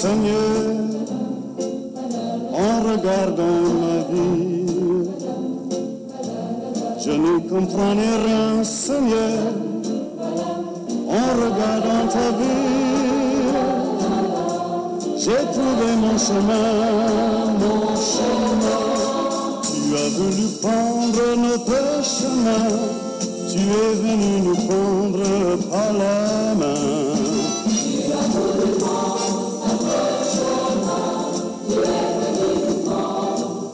Seigneur, en regardant ma vie, je ne comprenais rien, Seigneur, en regardant ta vie, j'ai trouvé mon chemin, mon chemin. Tu as voulu prendre notre chemin, tu es venu nous prendre par la main. Tu as voulu prendre notre chemin, tu es venu nous prendre par la main.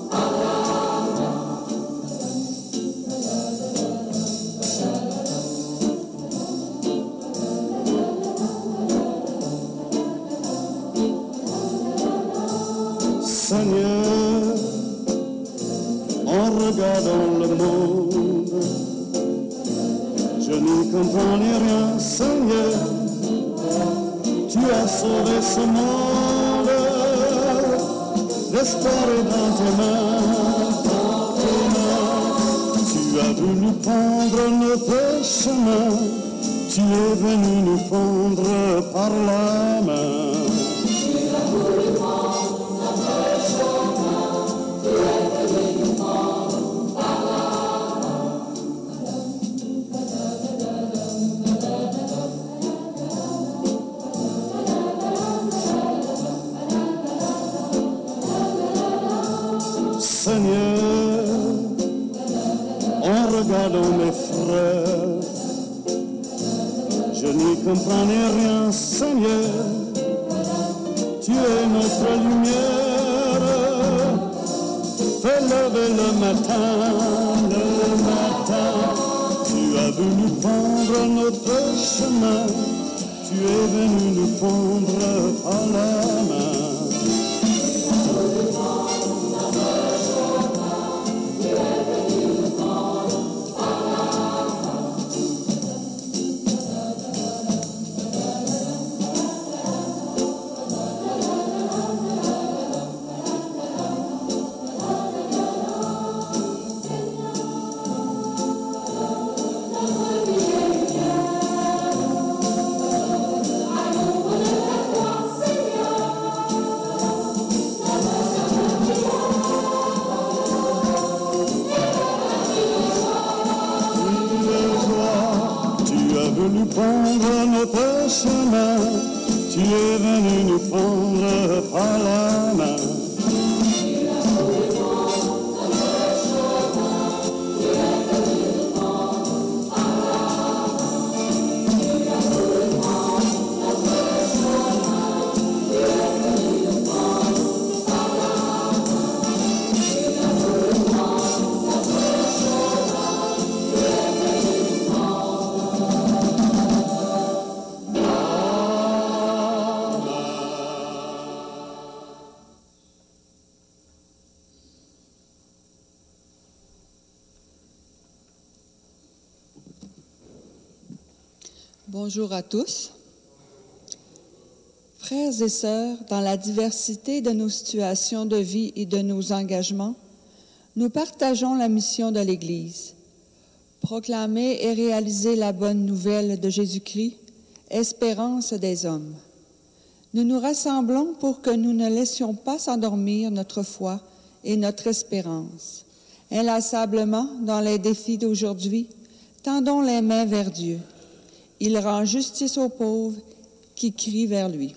Seigneur, en regardant le monde, je ne comprenais rien, Seigneur. Tu as sauvé ce monde, l'espoir est dans tes mains, dans tes mains. Tu as voulu prendre notre chemin, tu es venu nous prendre par la main. Tu as voulu prendre notre chemin, tu es venu nous prendre par la main. Seigneur, en regardant mes frères, je n'y comprenais rien, Seigneur. Tu es notre lumière, fais lever le matin, le matin. Tu as voulu prendre notre chemin, tu es venu nous prendre par la main. Prendre notre chemin, tu es venu nous prendre par la main. Tu as voulu prendre notre chemin, tu es venu nous prendre par la main. Tu as voulu prendre notre chemin, tu es venu nous prendre par la main. Tu as voulu prendre notre chemin, tu es venu nous prendre. Bonjour à tous. Frères et sœurs, dans la diversité de nos situations de vie et de nos engagements, nous partageons la mission de l'Église. Proclamer et réaliser la bonne nouvelle de Jésus-Christ, espérance des hommes. Nous nous rassemblons pour que nous ne laissions pas s'endormir notre foi et notre espérance. Inlassablement, dans les défis d'aujourd'hui, tendons les mains vers Dieu. Il rend justice aux pauvres qui crient vers lui.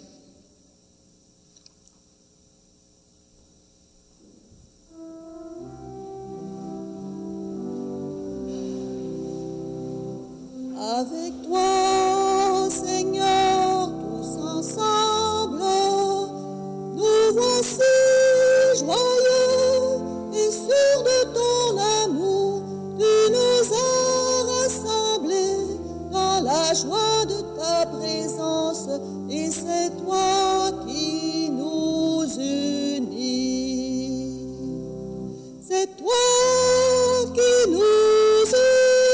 Avec toi, Seigneur, tous ensemble, nous voici joyeux et sûrs de ton amour. Tu nous as rassemblés dans la joie de ta présence, et c'est toi qui nous unis. C'est toi qui nous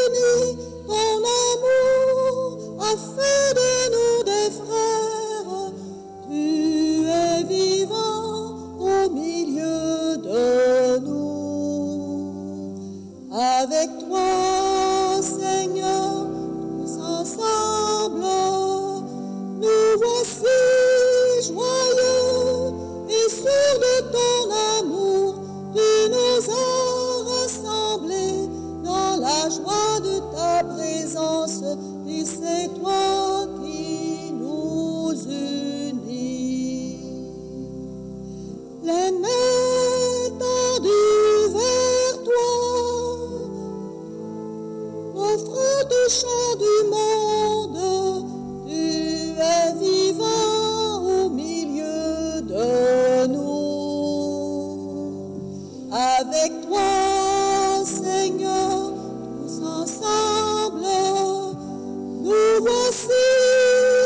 unis, ton amour a fait de nous des frères. Tu es vivant au milieu de nous. Avec toi, Seigneur, tous ensemble, nous voici souffre du chant du monde, tu es vivant au milieu de nous. Avec toi, Seigneur, tous ensemble, nous voici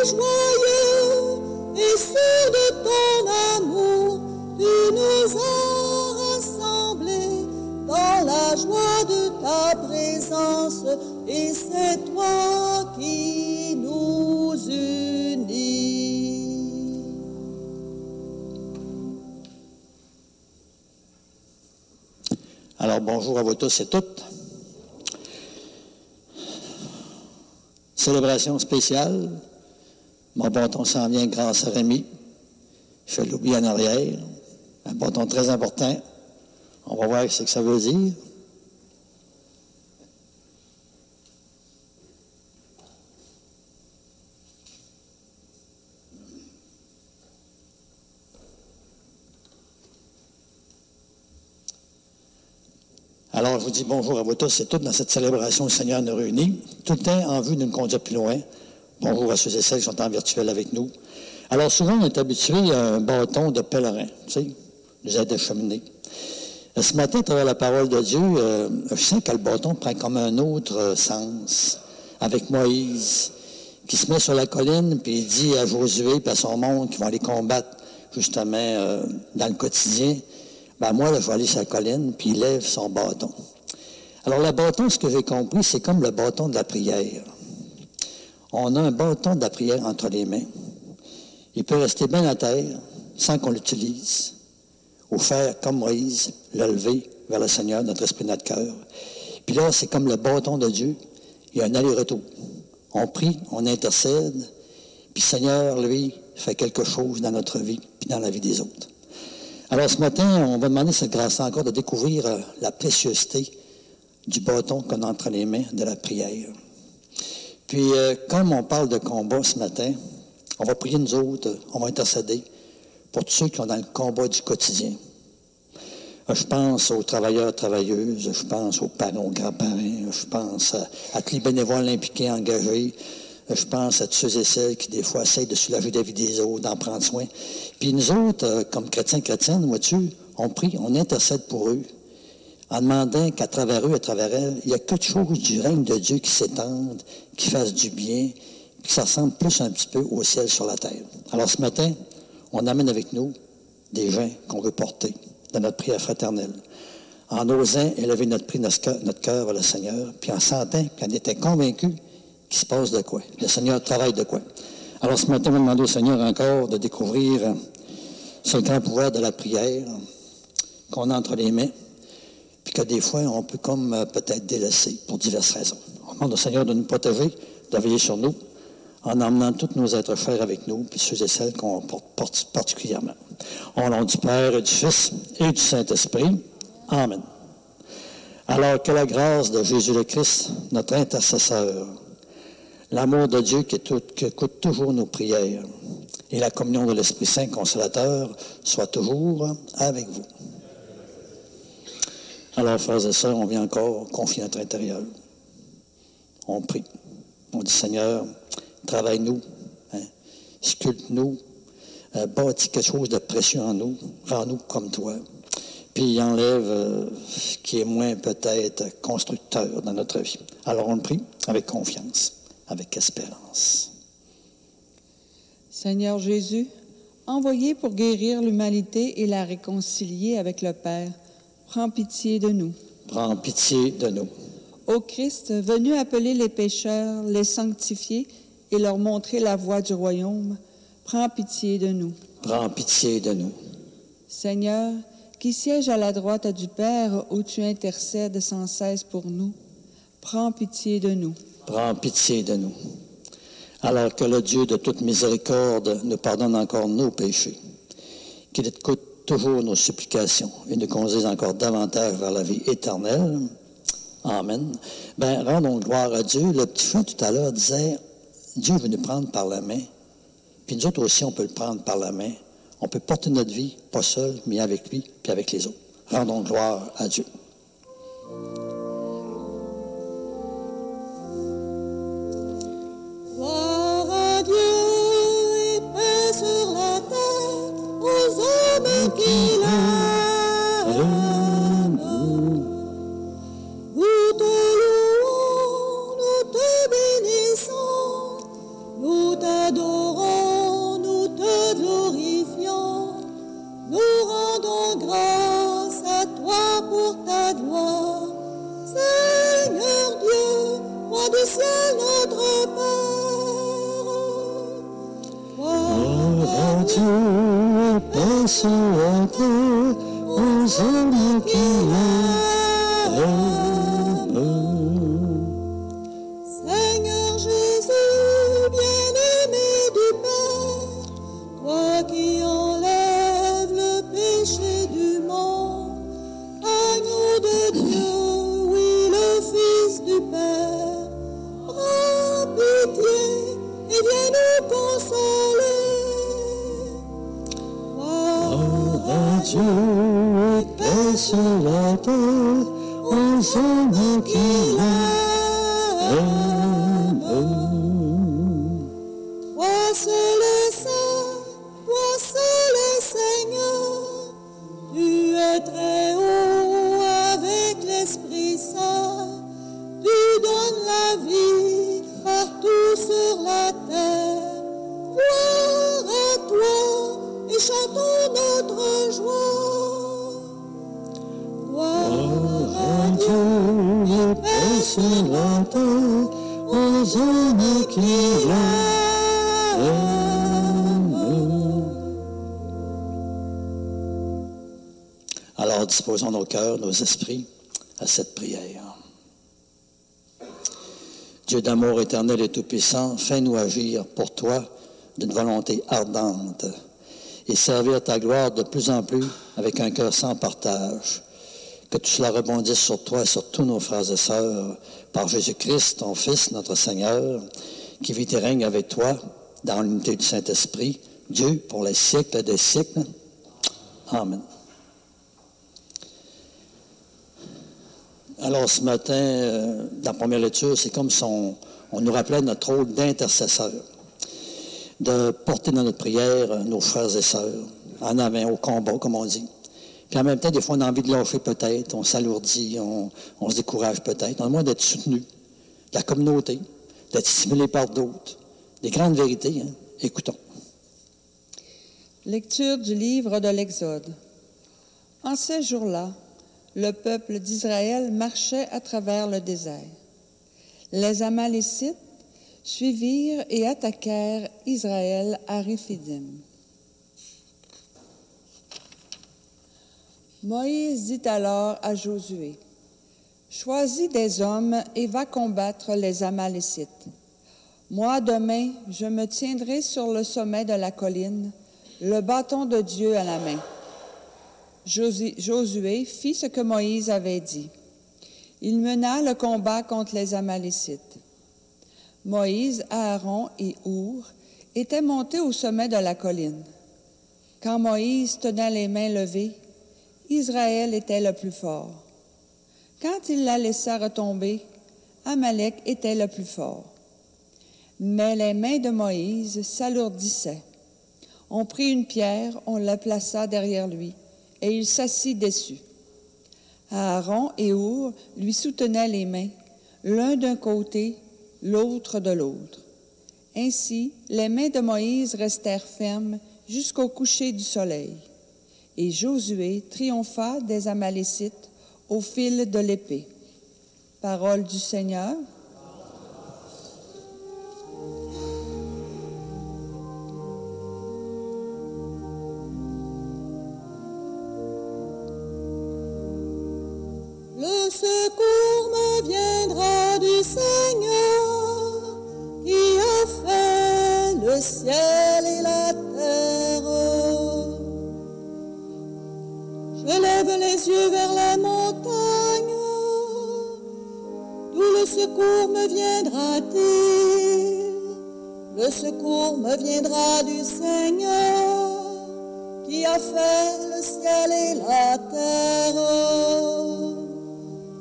joyeux et sûrs de ton amour. Tu nous as rassemblés dans la joie de ta présence, et c'est toi qui nous unis. Alors, bonjour à vous tous et toutes. Célébration spéciale. Mon bâton s'en vient grâce à Rémi. Je l'oublie en arrière. Un bâton très important. On va voir ce que ça veut dire. Alors, je vous dis bonjour à vous tous et toutes dans cette célébration où le Seigneur nous réunit, tout le temps en vue de nous conduire plus loin. Bonjour à ceux et celles qui sont en virtuel avec nous. Alors, souvent, on est habitué à un bâton de pèlerin, tu sais, nous aide à cheminer. Ce matin, à travers la parole de Dieu, je sens que le bâton prend comme un autre sens avec Moïse, qui se met sur la colline, puis il dit à Josué et à son monde qui vont aller combattre, justement, dans le quotidien, ben moi, là, je vais aller sur la colline, puis il lève son bâton. Alors, le bâton, ce que j'ai compris, c'est comme le bâton de la prière. On a un bâton de la prière entre les mains. Il peut rester bien à terre, sans qu'on l'utilise, ou faire comme Moïse, le lever vers le Seigneur, notre esprit, notre cœur. Puis là, c'est comme le bâton de Dieu. Il y a un aller-retour. On prie, on intercède, puis le Seigneur, lui, fait quelque chose dans notre vie, puis dans la vie des autres. Alors, ce matin, on va demander cette grâce-là encore de découvrir la préciosité du bâton qu'on a entre les mains de la prière. Puis, comme on parle de combat ce matin, on va prier nous autres, on va intercéder pour tous ceux qui sont dans le combat du quotidien. Je pense aux travailleurs, travailleuses, je pense aux parents, aux grands-parents, je pense à tous les bénévoles impliqués, engagés, je pense à tous ceux et celles qui, des fois, essayent de soulager la vie des autres, d'en prendre soin. Puis nous autres, comme chrétiens, chrétiennes, vois-tu, on prie, on intercède pour eux, en demandant qu'à travers eux, à travers elles, il y a quelque chose du règne de Dieu qui s'étende, qui fasse du bien, puis que ça ressemble plus un petit peu au ciel sur la terre. Alors ce matin, on amène avec nous des gens qu'on veut porter dans notre prière fraternelle, en osant élever notre prix, notre cœur à le Seigneur, puis en sentant qu'on était convaincus qu'il se passe de quoi. Le Seigneur travaille de quoi. Alors ce matin, on va demander au Seigneur encore de découvrir ce grand pouvoir de la prière qu'on a entre les mains, puis que des fois, on peut comme peut-être délaisser pour diverses raisons. On demande au Seigneur de nous protéger, de veiller sur nous, en emmenant tous nos êtres chers avec nous, puis ceux et celles qu'on porte particulièrement. Au nom du Père et du Fils et du Saint-Esprit. Amen. Alors que la grâce de Jésus le Christ, notre intercesseur, l'amour de Dieu qui écoute toujours nos prières, et la communion de l'Esprit Saint consolateur soit toujours avec vous. Alors, frères et sœurs, on vient encore confier notre intérieur. On prie. On dit, Seigneur, travaille-nous, sculpte-nous, bâtis quelque chose de précieux en nous, rends-nous comme toi. Puis enlève ce qui est moins peut-être constructeur dans notre vie. Alors on le prie avec confiance, avec espérance. Seigneur Jésus, envoyé pour guérir l'humanité et la réconcilier avec le Père, prends pitié de nous. Prends pitié de nous. Ô Christ, venu appeler les pécheurs, les sanctifier et leur montrer la voie du royaume, prends pitié de nous. Prends pitié de nous. Seigneur, qui siège à la droite du Père où tu intercèdes sans cesse pour nous, prends pitié de nous. Prends pitié de nous. Alors que le Dieu de toute miséricorde nous pardonne encore nos péchés, qu'il écoute toujours nos supplications et nous conduise encore davantage vers la vie éternelle. Amen. Ben, rendons gloire à Dieu. Le petit chant tout à l'heure disait, Dieu veut nous prendre par la main. Puis nous autres aussi, on peut le prendre par la main. On peut porter notre vie, pas seul, mais avec lui, puis avec les autres. Rendons gloire à Dieu. Toi du ciel, notre Père. Gloire à Dieu, paix sur la terre, aux hommes qui l'aiment. Seigneur Jésus, bien-aimé du Père, toi qui enlèves le péché du monde, agneau de Dieu, oui, le Fils du Père, prends pitié et viens nous consoler. Gloire à Dieu, paix sur la terre, aux hommes qui l'aiment. Toi seul est saint, toi seul est Seigneur, tu es très haut avec l'Esprit Saint, tu donnes la vie partout sur la terre. Gloire à toi et chantons notre joie. Gloire à Dieu et paix sur la terre, aux hommes qui l'aiment. Alors disposons nos cœurs, nos esprits à cette prière. Dieu d'amour éternel et tout-puissant, fais-nous agir pour toi d'une volonté ardente et servir ta gloire de plus en plus avec un cœur sans partage. Que tout cela rebondisse sur toi et sur tous nos frères et sœurs, par Jésus-Christ, ton Fils, notre Seigneur, qui vit et règne avec toi dans l'unité du Saint-Esprit, Dieu pour les siècles des siècles. Amen. Alors ce matin, dans la première lecture, c'est comme si on nous rappelait notre rôle d'intercesseur, de porter dans notre prière nos frères et sœurs, en avant, au combat, comme on dit. Puis en même temps, des fois, on a envie de lâcher peut-être, on s'alourdit, on se décourage peut-être. On a moins d'être soutenu de la communauté, d'être stimulé par d'autres. Des grandes vérités, hein? Écoutons. Lecture du livre de l'Exode. En ces jours-là, le peuple d'Israël marchait à travers le désert. Les Amalécites suivirent et attaquèrent Israël à Réphidim. Moïse dit alors à Josué, « Choisis des hommes et va combattre les Amalécites. Moi, demain, je me tiendrai sur le sommet de la colline, le bâton de Dieu à la main. » Josué fit ce que Moïse avait dit. Il mena le combat contre les Amalécites. Moïse, Aaron et Our étaient montés au sommet de la colline. Quand Moïse tenait les mains levées, Israël était le plus fort. Quand il la laissa retomber, Amalek était le plus fort. Mais les mains de Moïse s'alourdissaient. On prit une pierre, on la plaça derrière lui, et il s'assit dessus. Aaron et Our lui soutenaient les mains, l'un d'un côté, l'autre de l'autre. Ainsi, les mains de Moïse restèrent fermes jusqu'au coucher du soleil. Et Josué triompha des Amalécites au fil de l'épée. Parole du Seigneur. Le secours me viendra du Seigneur qui a fait le ciel et la terre. Je lève les yeux vers la montagne. D'où le secours me viendra-t-il? Le secours me viendra du Seigneur qui a fait le ciel et la terre.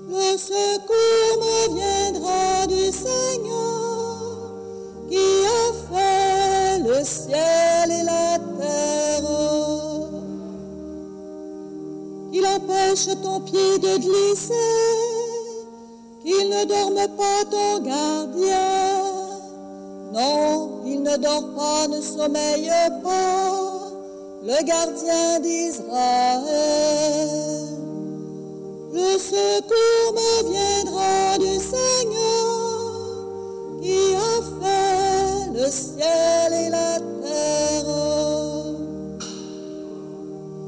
Le secours me viendra du Seigneur qui a fait le ciel et la terre. Qu'il empêche ton pied de glisser, qu'il ne dorme pas ton gardien. Non, il ne dort pas, ne sommeille pas, le gardien d'Israël. Le secours me viendra du Seigneur ciel et la terre.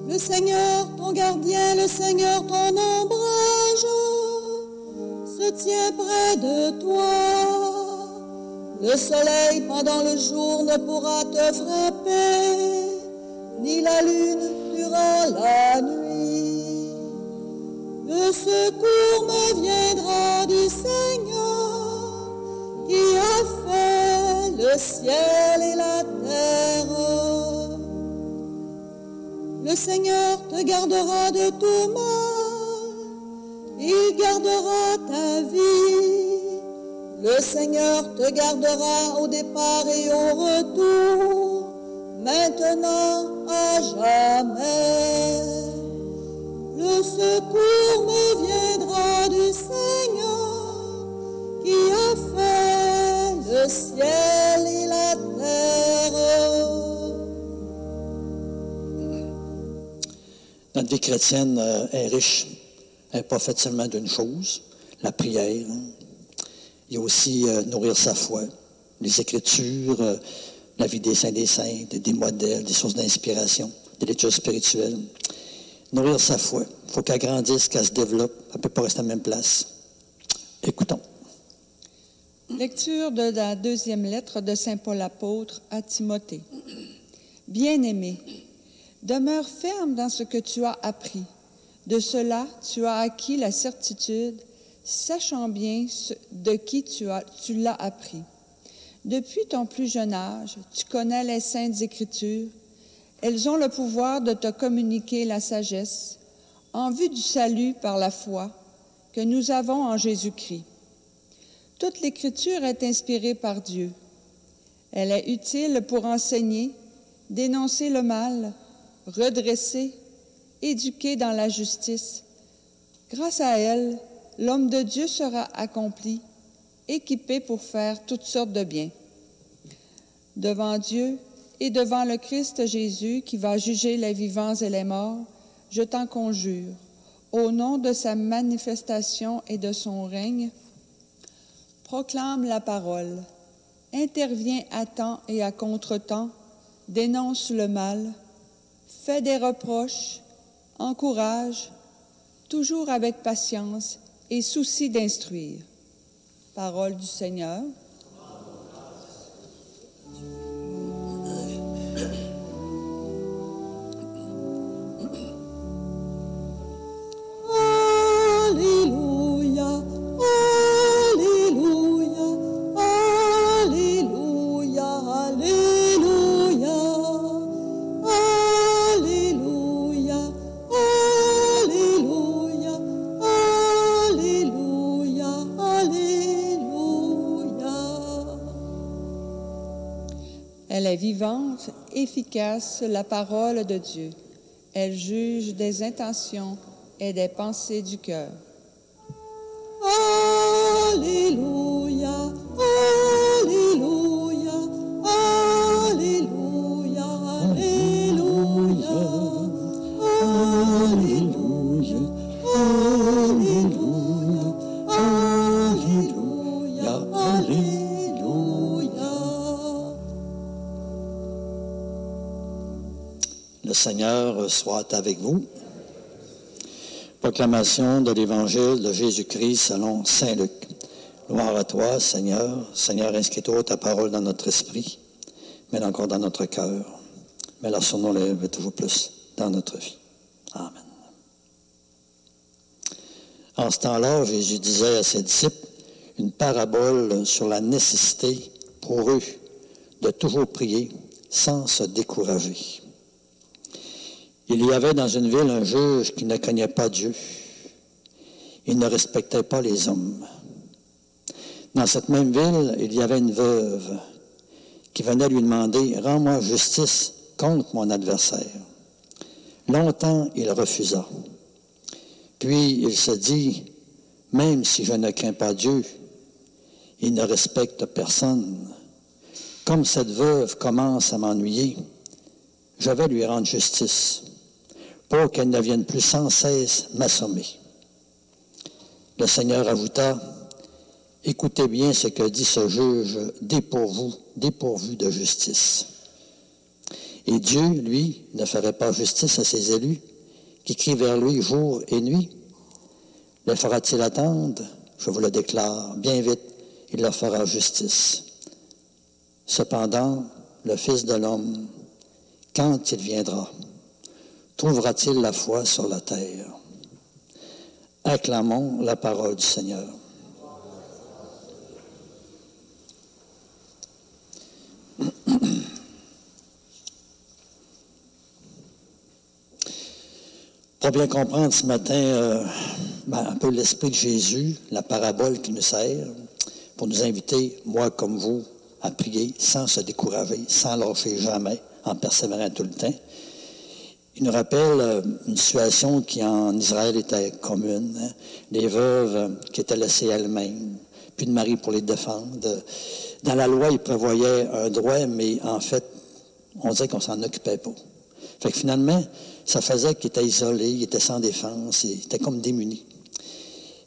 Le Seigneur, ton gardien, le Seigneur, ton ombrage, se tient près de toi. Le soleil pendant le jour ne pourra te frapper, ni la lune durant la nuit. Le secours me viendra du Seigneur, qui a fait le ciel et la terre. Le Seigneur te gardera de tout mal, il gardera ta vie. Le Seigneur te gardera au départ et au retour, maintenant à jamais. Le secours me viendra du Seigneur, qui a fait le ciel et la terre. Notre vie chrétienne est riche. Elle n'est pas faite seulement d'une chose, la prière. Il y a aussi nourrir sa foi, les Écritures, la vie des saints, des modèles, des sources d'inspiration, des lectures spirituelles. Nourrir sa foi. Il faut qu'elle grandisse, qu'elle se développe. Elle ne peut pas rester à la même place. Écoutons. Lecture de la deuxième lettre de Saint Paul apôtre à Timothée. Bien-aimé, demeure ferme dans ce que tu as appris. De cela, tu as acquis la certitude, sachant bien de qui tu l'as appris. Depuis ton plus jeune âge, tu connais les saintes Écritures. Elles ont le pouvoir de te communiquer la sagesse en vue du salut par la foi que nous avons en Jésus-Christ. Toute l'Écriture est inspirée par Dieu. Elle est utile pour enseigner, dénoncer le mal, redresser, éduquer dans la justice. Grâce à elle, l'homme de Dieu sera accompli, équipé pour faire toutes sortes de biens. Devant Dieu et devant le Christ Jésus qui va juger les vivants et les morts, je t'en conjure, au nom de sa manifestation et de son règne, proclame la parole, interviens à temps et à contre-temps, dénonce le mal, fais des reproches, encourage, toujours avec patience et souci d'instruire. Parole du Seigneur. Alléluia, Alléluia, Alléluia, Alléluia, Alléluia, Alléluia, Alléluia, Alléluia. Elle est vivante, efficace, la parole de Dieu. Elle juge des intentions et des pensées du cœur. Alléluia, Alléluia, Alléluia, Alléluia, Alléluia, Alléluia, Alléluia, Alléluia. Le Seigneur soit avec vous. Proclamation de l'Évangile de Jésus-Christ selon saint Luc. Gloire à toi, Seigneur. Seigneur, inscris-toi ta parole dans notre esprit, mets-la encore dans notre cœur. Mets-la sur nos lèvres et toujours plus dans notre vie. Amen. En ce temps-là, Jésus disait à ses disciples une parabole sur la nécessité pour eux de toujours prier sans se décourager. Il y avait dans une ville un juge qui ne craignait pas Dieu. Il ne respectait pas les hommes. Dans cette même ville, il y avait une veuve qui venait lui demander « Rends-moi justice contre mon adversaire ». Longtemps, il refusa. Puis il se dit « Même si je ne crains pas Dieu, il ne respecte personne. Comme cette veuve commence à m'ennuyer, je vais lui rendre justice, pour qu'elle ne vienne plus sans cesse m'assommer. » Le Seigneur ajouta, « Écoutez bien ce que dit ce juge dépourvu de justice. Et Dieu, lui, ne ferait pas justice à ses élus, qui crient vers lui jour et nuit. Les fera-t-il attendre? Je vous le déclare, bien vite, il leur fera justice. Cependant, le Fils de l'homme, quand il viendra, trouvera-t-il la foi sur la terre? Acclamons la parole du Seigneur. Pour bien comprendre ce matin un peu l'esprit de Jésus, la parabole qui nous sert, pour nous inviter, moi comme vous, à prier sans se décourager, sans lâcher jamais, en persévérant tout le temps. Il nous rappelle une situation qui en Israël était commune, hein? Les veuves qui étaient laissées elles-mêmes, puis de mari pour les défendre. Dans la loi, il prévoyait un droit, mais en fait, on disait qu'on s'en occupait pas. Fait que finalement, ça faisait qu'il était isolé, il était sans défense, il était comme démuni.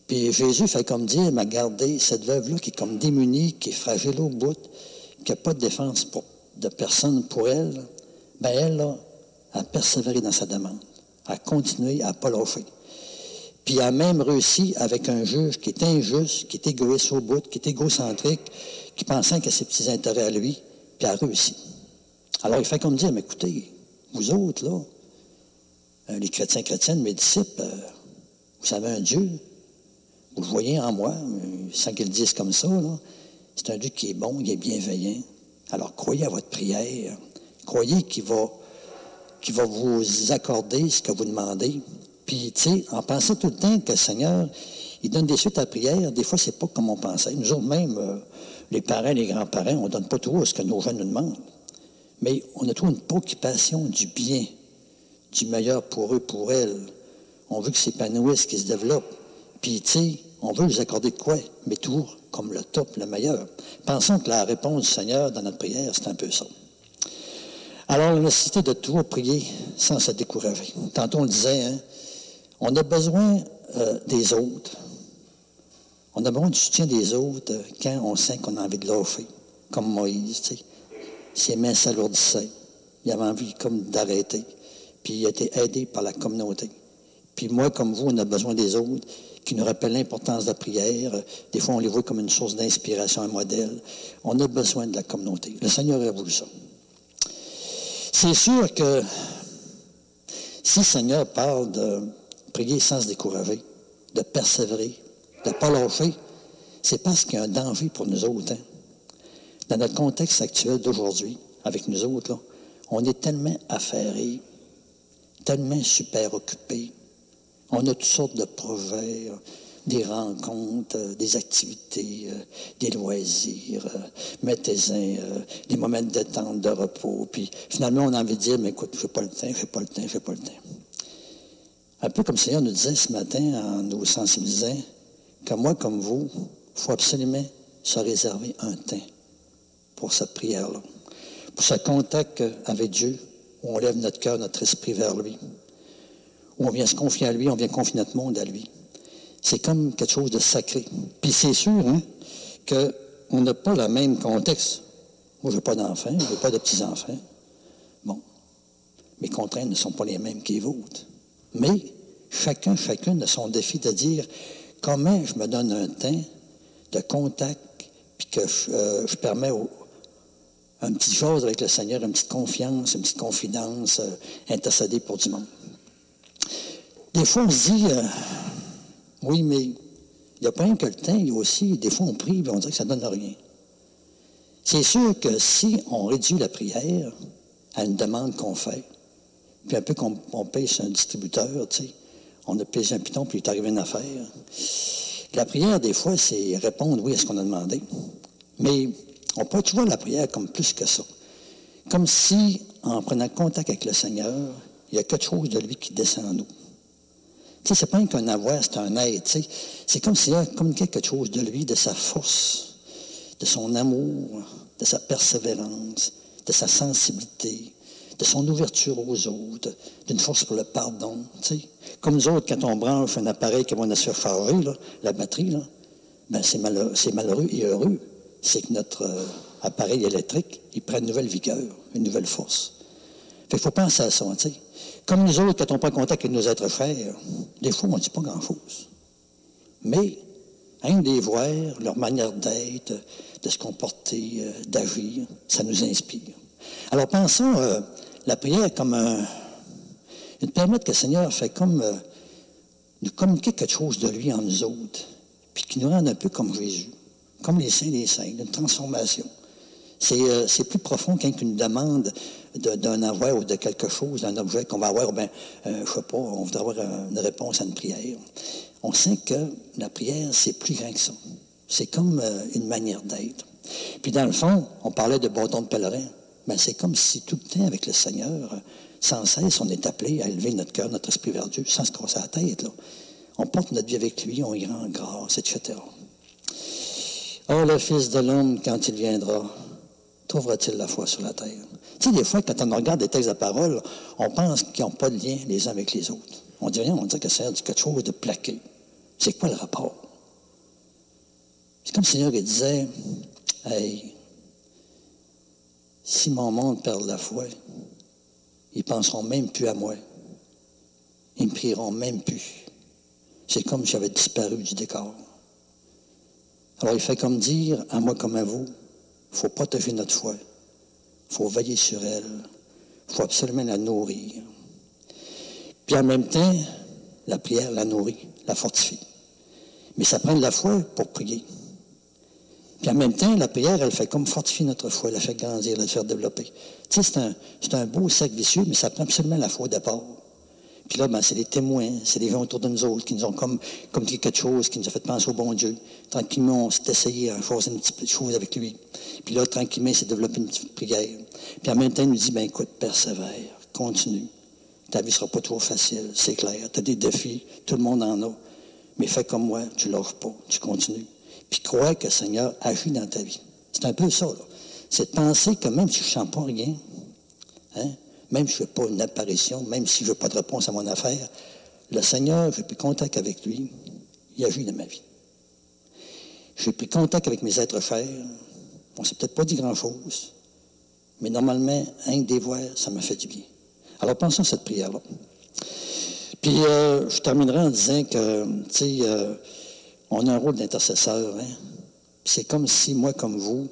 Puis Jésus fait comme dire, mais regardez, cette veuve-là qui est comme démunie, qui est fragile au bout, qui n'a pas de défense de personne pour elle, bien elle, là, a persévéré dans sa demande, a continué à ne pas lâcher. Puis elle a même réussi avec un juge qui est injuste, qui est égoïste au bout, qui est égocentrique, qui pensait que ses petits intérêts à lui, puis elle a réussi. Alors il fait comme dire, mais écoutez, vous autres, là, les chrétiennes, mes disciples, vous savez un Dieu, vous le voyez en moi, sans qu'ils le disent comme ça, là, c'est un Dieu qui est bon, il est bienveillant. Alors croyez à votre prière, croyez qu'il va vous accorder ce que vous demandez. Puis, tu sais, en pensant tout le temps que le Seigneur, il donne des suites à la prière, des fois, c'est pas comme on pensait. Nous autres, même, les parents, les grands-parents, on ne donne pas toujours ce que nos jeunes nous demandent. Mais on a toujours une préoccupation du bien, du meilleur pour eux, pour elles. On veut qu'ils s'épanouissent, qu'ils se développent. Puis, tu sais, on veut les accorder de quoi? Mais toujours comme le top, le meilleur. Pensons que la réponse du Seigneur dans notre prière, c'est un peu ça. Alors, la nécessité de toujours prier sans se décourager. Tantôt, on le disait, hein, on a besoin des autres. On a besoin du soutien des autres quand on sent qu'on a envie de lâcher, comme Moïse, tu sais. Ses mains s'alourdissaient. Il avait envie comme d'arrêter. Puis il a été aidé par la communauté. Puis moi, comme vous, on a besoin des autres qui nous rappellent l'importance de la prière. Des fois, on les voit comme une source d'inspiration, un modèle. On a besoin de la communauté. Le Seigneur a voulu ça. C'est sûr que si le Seigneur parle de prier sans se décourager, de persévérer, de ne pas lâcher, c'est parce qu'il y a un danger pour nous autres. Hein? Dans notre contexte actuel d'aujourd'hui, avec nous autres, là, on est tellement affairés, tellement super occupés. On a toutes sortes de projets, des rencontres, des activités, des loisirs, mettez-en, des moments de détente, de repos. Puis finalement, on a envie de dire, mais écoute, je n'ai pas le temps. Un peu comme le Seigneur nous disait ce matin en nous sensibilisant, que moi, comme vous, il faut absolument se réserver un temps pour cette prière-là, pour ce contact avec Dieu, où on lève notre cœur, notre esprit vers lui, où on vient se confier à lui, on vient confier notre monde à lui. C'est comme quelque chose de sacré. Puis c'est sûr hein, qu'on n'a pas le même contexte. Moi, je n'ai pas d'enfants, je n'ai pas de petits-enfants. Bon, mes contraintes ne sont pas les mêmes que les vôtres. Mais chacune a son défi de dire comment je me donne un temps de contact, puis que je permets un petit chose avec le Seigneur, une petite confiance, une petite confidence, intercéder pour du monde. Des fois, on se dit, oui, mais il n'y a pas rien que le temps, il y a aussi, des fois, on prie et on dirait que ça ne donne rien. C'est sûr que si on réduit la prière à une demande qu'on fait, puis un peu qu'on paye sur un distributeur, tu sais, on a payé un piton, puis il est arrivé une affaire. La prière, des fois, c'est répondre oui à ce qu'on a demandé. Mais on peut toujours voir la prière comme plus que ça. Comme si, en prenant contact avec le Seigneur, il y a quelque chose de lui qui descend en nous. Tu sais, c'est pas qu'un avoir, c'est un être, tu sais. C'est comme s'il y a comme quelque chose de lui, de sa force, de son amour, de sa persévérance, de sa sensibilité, de son ouverture aux autres, d'une force pour le pardon, tu sais. Comme nous autres, quand on branche un appareil qui va se faire charger, là, la batterie, là, ben c'est malheureux et heureux. C'est que notre appareil électrique, il prend une nouvelle vigueur, une nouvelle force. Fait qu'il faut penser à ça, tu sais. Comme nous autres, quand on prend contact avec nos êtres chers, des fois, on ne dit pas grand-chose. Mais, rien de les voir, leur manière d'être, de se comporter, d'agir, ça nous inspire. Alors, pensons la prière comme nous permettre que le Seigneur fait comme nous communiquer quelque chose de lui en nous autres, puis qui nous rende un peu comme Jésus, comme les saints des saints, une transformation. C'est plus profond qu'une demande d'un avoir ou de quelque chose, d'un objet qu'on va avoir, je ne sais pas, on voudrait avoir une réponse à une prière. On sait que la prière, c'est plus grand que ça. C'est comme une manière d'être. Puis dans le fond, on parlait de bâton de pèlerin. Ben, c'est comme si tout le temps, avec le Seigneur, sans cesse, on est appelé à élever notre cœur, notre esprit vers Dieu, sans se casser la tête, là. On porte notre vie avec lui, on y rend grâce, etc. Or, le Fils de l'homme, quand il viendra, trouvera-t-il la foi sur la terre? Tu sais, des fois, quand on regarde des textes de parole, on pense qu'ils n'ont pas de lien les uns avec les autres. On dit rien, on dit que le Seigneur dit quelque chose de plaqué. C'est quoi le rapport? C'est comme le Seigneur qui disait, « Hey, si mon monde perd la foi, ils ne penseront même plus à moi. Ils ne me prieront même plus. C'est comme si j'avais disparu du décor. » Alors, il fait comme dire, à moi comme à vous, il faut protéger notre foi. Il faut veiller sur elle. Il faut absolument la nourrir. Puis en même temps, la prière la nourrit, la fortifie. Mais ça prend de la foi pour prier. Puis en même temps, la prière, elle fait comme fortifier notre foi, la fait grandir, la faire développer. Tu sais, c'est un beau cercle vicieux, mais ça prend absolument la foi d'abord. Puis là, c'est des témoins, c'est des gens autour de nous autres qui nous ont comme dit quelque chose, qui nous a fait penser au bon Dieu. Tranquillement, on s'est essayé à faire une petite chose avec lui. Puis là, tranquillement, il s'est développé une petite prière. Puis en même temps, il nous dit, écoute, persévère, continue. Ta vie ne sera pas trop facile, c'est clair. Tu as des défis, tout le monde en a. Mais fais comme moi, tu ne lâches pas, tu continues. Puis crois que le Seigneur agit dans ta vie. C'est un peu ça, là. C'est de penser que même si je ne sens pas rien, même si je ne fais pas une apparition, même si je n'ai pas de réponse à mon affaire, le Seigneur, j'ai pris contact avec lui, il agit dans ma vie. J'ai pris contact avec mes êtres chers, on ne s'est peut-être pas dit grand-chose, mais normalement, un des voir, ça m'a fait du bien. Alors pensons à cette prière-là. Puis je terminerai en disant que, tu sais, on a un rôle d'intercesseur. C'est comme si, moi comme vous,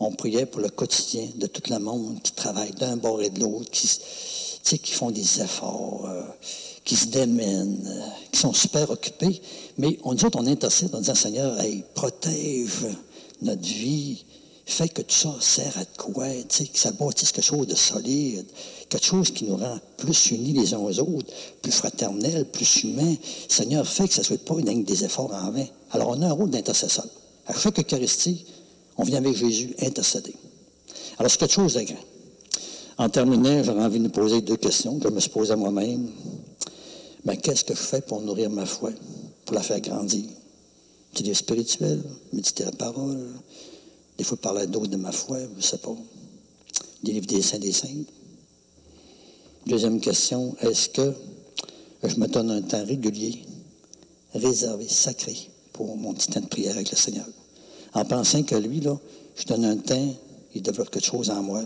on priait pour le quotidien de tout le monde qui travaille d'un bord et de l'autre, qui font des efforts, qui se démènent, qui sont super occupés. Mais nous autres, on intercède en disant, Seigneur, hey, protège notre vie, fait que tout ça sert à de quoi, que ça bâtisse quelque chose de solide, quelque chose qui nous rend plus unis les uns aux autres, plus fraternels, plus humains. Seigneur, fait que ça ne soit pas une des efforts en vain. Alors, on a un rôle d'intercesseur. À chaque Eucharistie, on vient avec Jésus intercéder. Alors, c'est quelque chose de grand. En terminant, j'aurais envie de nous poser 2 questions que je me suis posées à moi-même. Qu'est-ce que je fais pour nourrir ma foi, pour la faire grandir? C'est des spirituels, méditer la parole, des fois parler à d'autres de ma foi, je ne sais pas. Des livres des saints des saintes. Deuxième question, est-ce que je me donne un temps régulier, réservé, sacré, pour mon petit temps de prière avec le Seigneur? En pensant que lui, là, je donne un temps, il développe quelque chose en moi,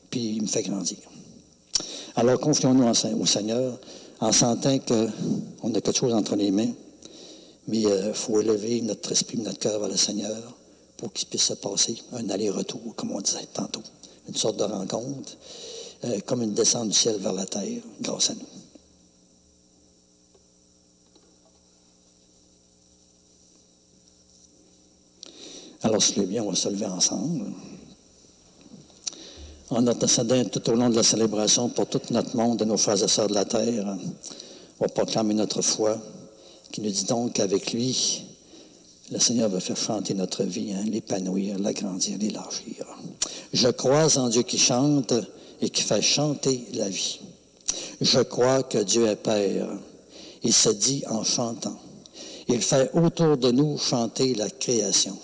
puis il me fait grandir. Alors, confions-nous au Seigneur, en sentant qu'on a quelque chose entre les mains, mais il faut élever notre esprit, notre cœur vers le Seigneur pour qu'il puisse se passer un aller-retour, comme on disait tantôt. Une sorte de rencontre, comme une descente du ciel vers la terre, grâce à nous. Alors, s'il est bien, on va se lever ensemble. En intercédant tout au long de la célébration pour tout notre monde, de nos frères et sœurs de la terre, on va proclamer notre foi, qui nous dit donc qu'avec lui, le Seigneur va faire chanter notre vie, l'épanouir, l'agrandir, l'élargir. Je crois en Dieu qui chante et qui fait chanter la vie. Je crois que Dieu est Père. Il se dit en chantant. Il fait autour de nous chanter la création.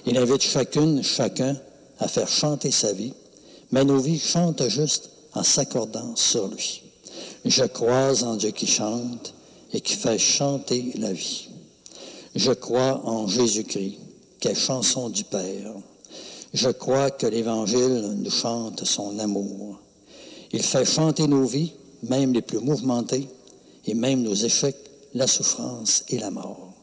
Il invite chacun à faire chanter sa vie, mais nos vies chantent juste en s'accordant sur lui. Je crois en Dieu qui chante et qui fait chanter la vie. Je crois en Jésus-Christ, qui est chanson du Père. Je crois que l'Évangile nous chante son amour. Il fait chanter nos vies, même les plus mouvementées, et même nos échecs, la souffrance et la mort.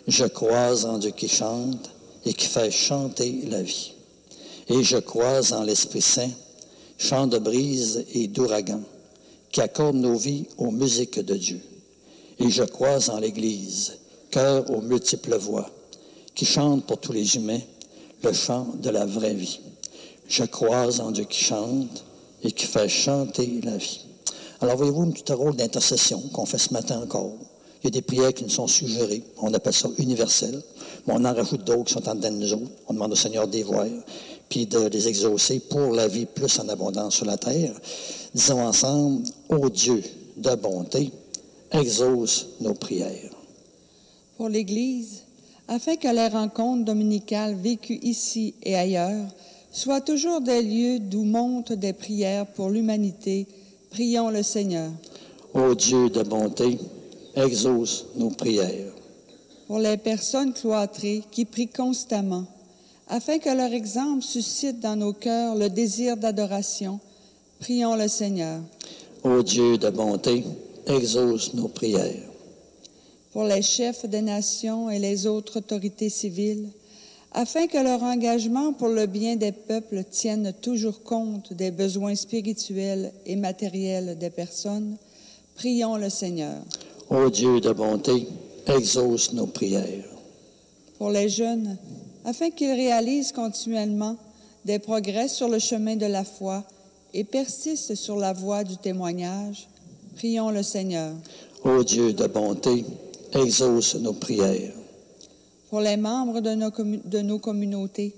Je crois en Dieu qui chante et qui fait chanter la vie. Et je crois en l'Esprit Saint, chant de brise et d'ouragan, qui accorde nos vies aux musiques de Dieu. Et je crois en l'Église, cœur aux multiples voix, qui chante pour tous les humains le chant de la vraie vie. Je crois en Dieu qui chante et qui fait chanter la vie. Alors, voyez-vous, un petit rôle d'intercession qu'on fait ce matin encore. Il y a des prières qui nous sont suggérées. On appelle ça universel. Mais on en rajoute d'autres qui sont en dedans de nous autres. On demande au Seigneur de les voir, puis de les exaucer pour la vie plus en abondance sur la terre. Disons ensemble, ô Dieu de bonté, exauce nos prières. Pour l'Église, afin que les rencontres dominicales vécues ici et ailleurs soient toujours des lieux d'où montent des prières pour l'humanité, prions le Seigneur. Ô Dieu de bonté, exauce nos prières. Pour les personnes cloîtrées qui prient constamment, afin que leur exemple suscite dans nos cœurs le désir d'adoration, prions le Seigneur. Ô Dieu de bonté, exauce nos prières. Pour les chefs des nations et les autres autorités civiles, afin que leur engagement pour le bien des peuples tienne toujours compte des besoins spirituels et matériels des personnes, prions le Seigneur. Ô Dieu de bonté, exauce nos prières. Pour les jeunes, afin qu'ils réalisent continuellement des progrès sur le chemin de la foi et persistent sur la voie du témoignage, prions le Seigneur. Ô Dieu de bonté, exauce nos prières. Pour les membres de nos communautés,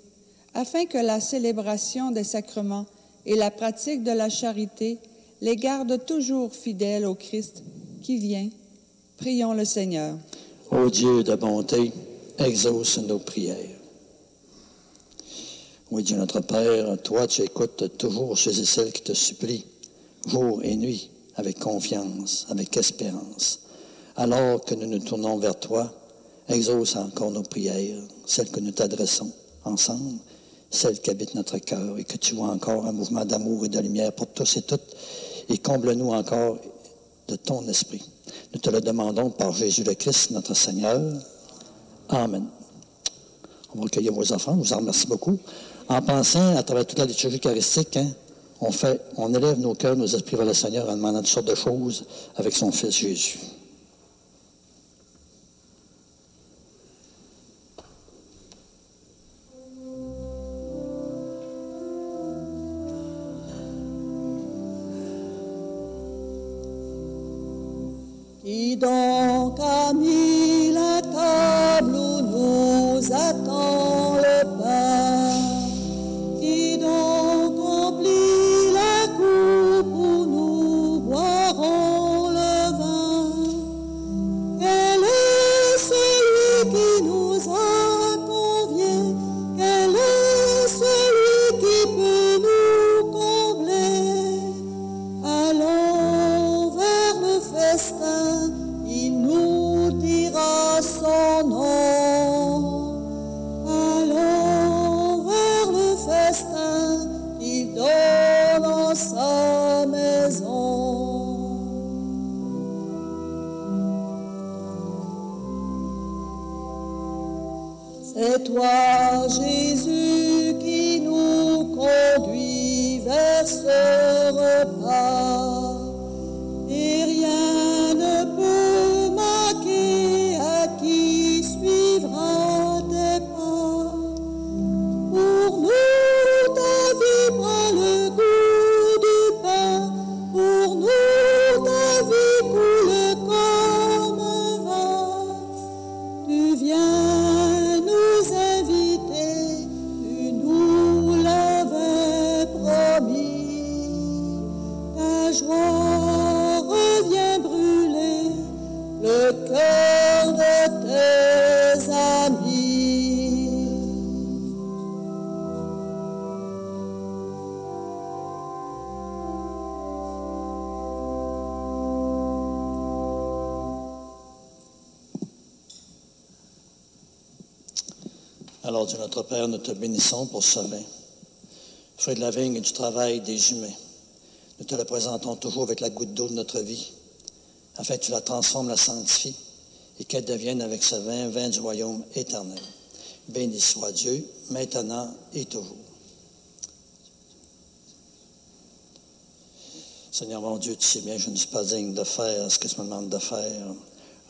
afin que la célébration des sacrements et la pratique de la charité les gardent toujours fidèles au Christ qui vient, prions le Seigneur. Ô Dieu de bonté, exauce nos prières. Oui, Dieu notre Père, toi tu écoutes toujours ceux et celles qui te supplient, jour et nuit, avec confiance, avec espérance. Alors que nous nous tournons vers toi, exauce encore nos prières, celles que nous t'adressons ensemble, celles qui habitent notre cœur, et que tu vois encore un mouvement d'amour et de lumière pour tous et toutes, et comble-nous encore de ton esprit. Nous te le demandons par Jésus le Christ, notre Seigneur. Amen. On va recueillir vos offrandes, je vous en remercie beaucoup. En pensant à travers toute la liturgie eucharistique, on élève nos cœurs, nos esprits vers le Seigneur en demandant toutes sortes de choses avec son Fils Jésus. Qui donc a mis la table où nous attend le pain? Qui donc emplit la coupe où nous boirons le vin? Quel est celui qui nous a conviés? Quel est celui qui peut nous combler? Allons vers le festin, il nous Alors, Dieu notre Père, nous te bénissons pour ce vin, fruit de la vigne et du travail des humains. Nous te le présentons toujours avec la goutte d'eau de notre vie, afin que tu la transformes, la sanctifies, et qu'elle devienne avec ce vin, vin du royaume éternel. Béni soit Dieu, maintenant et toujours. Seigneur mon Dieu, tu sais bien, je ne suis pas digne de faire ce que tu me demandes de faire.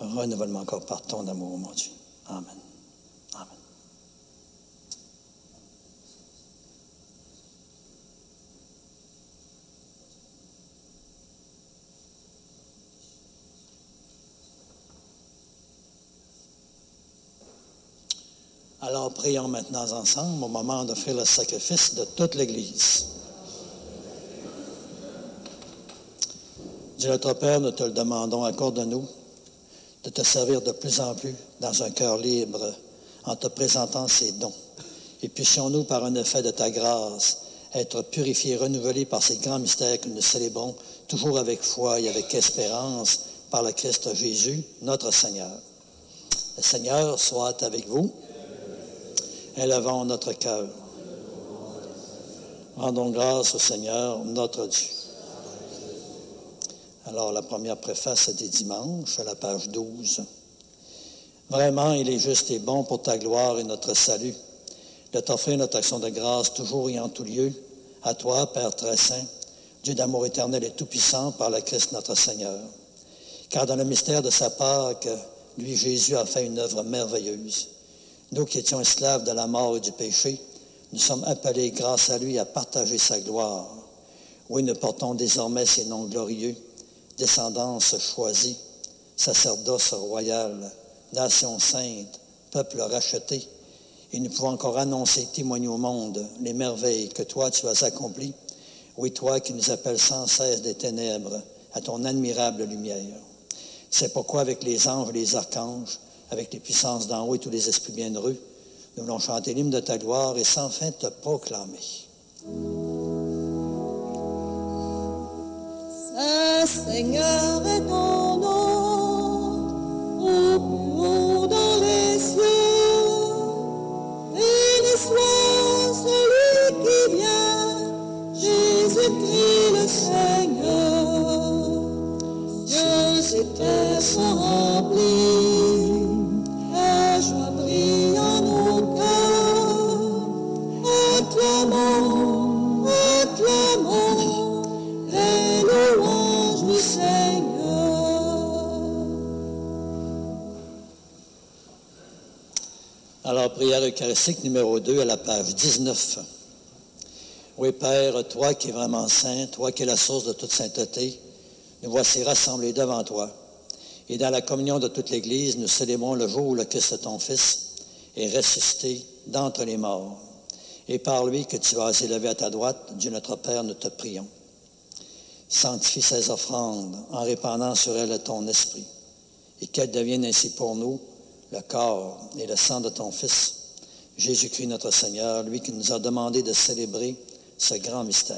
Renouvelle-moi encore par ton amour, mon Dieu. Amen. Amen. Alors, prions maintenant ensemble au moment d'offrir le sacrifice de toute l'Église. Dieu notre Père, nous te le demandons, accorde-nous de te servir de plus en plus dans un cœur libre en te présentant ces dons. Et puissions-nous, par un effet de ta grâce, être purifiés, renouvelés par ces grands mystères que nous célébrons, toujours avec foi et avec espérance, par le Christ Jésus, notre Seigneur. Le Seigneur soit avec vous. Élevons notre cœur. Rendons grâce au Seigneur, notre Dieu. Alors, la première préface des dimanches, à la page 12. Vraiment, il est juste et bon pour ta gloire et notre salut de t'offrir notre action de grâce toujours et en tout lieu, à toi, Père très saint, Dieu d'amour éternel et tout-puissant, par le Christ notre Seigneur. Car dans le mystère de sa Pâque, lui, Jésus, a fait une œuvre merveilleuse. Nous qui étions esclaves de la mort et du péché, nous sommes appelés, grâce à lui, à partager sa gloire. Oui, nous portons désormais ses noms glorieux, descendance choisie, sacerdoce royal, nation sainte, peuple racheté, et nous pouvons encore annoncer, témoigner au monde les merveilles que toi tu as accomplies. Oui, toi qui nous appelles sans cesse des ténèbres à ton admirable lumière. C'est pourquoi avec les anges et les archanges, avec les puissances d'en haut et tous les esprits bienheureux, nous voulons chanter l'hymne de ta gloire et sans fin te proclamer. Saint Seigneur est ton nom, au plus haut dans les cieux. Béni soit celui qui vient, Jésus-Christ le Seigneur. Dieu et terre sont remplis, la joie brille en nos cœurs. Acclamons, acclamons les louanges du Seigneur. Alors, prière eucharistique numéro 2 à la page 19. Oui, Père, toi qui es vraiment saint, toi qui es la source de toute sainteté, nous voici rassemblés devant toi. Et dans la communion de toute l'Église, nous célébrons le jour où le Christ, ton Fils, est ressuscité d'entre les morts. Et par lui que tu as élevé à ta droite, Dieu notre Père, nous te prions. Sanctifie ces offrandes en répandant sur elles ton esprit, et qu'elles deviennent ainsi pour nous le corps et le sang de ton Fils, Jésus-Christ notre Seigneur, lui qui nous a demandé de célébrer ce grand mystère.